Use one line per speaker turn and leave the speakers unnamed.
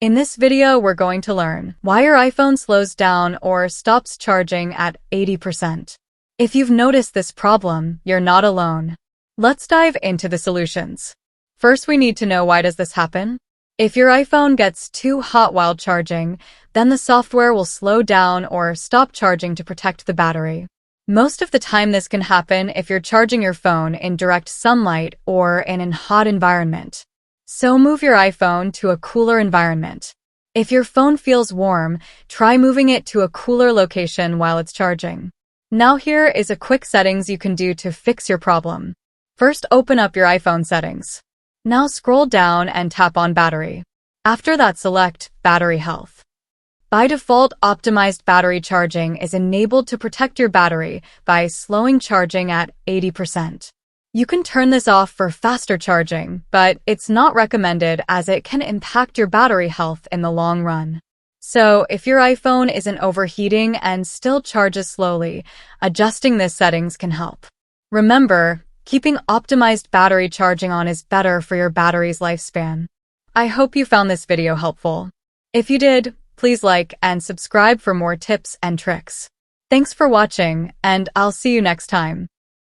In this video, we're going to learn why your iPhone slows down or stops charging at 80%. If you've noticed this problem, you're not alone. Let's dive into the solutions. First, we need to know, why does this happen? If your iPhone gets too hot while charging, then the software will slow down or stop charging to protect the battery. Most of the time, this can happen if you're charging your phone in direct sunlight or in a hot environment. So move your iPhone to a cooler environment. If your phone feels warm, try moving it to a cooler location while it's charging. Now here is a quick settings you can do to fix your problem. First, open up your iPhone settings. Now scroll down and tap on battery. After that, select battery health. By default, optimized battery charging is enabled to protect your battery by slowing charging at 80%. You can turn this off for faster charging, but it's not recommended as it can impact your battery health in the long run. So, if your iPhone isn't overheating and still charges slowly, adjusting this settings can help. Remember, keeping optimized battery charging on is better for your battery's lifespan. I hope you found this video helpful. If you did, please like and subscribe for more tips and tricks. Thanks for watching, and I'll see you next time.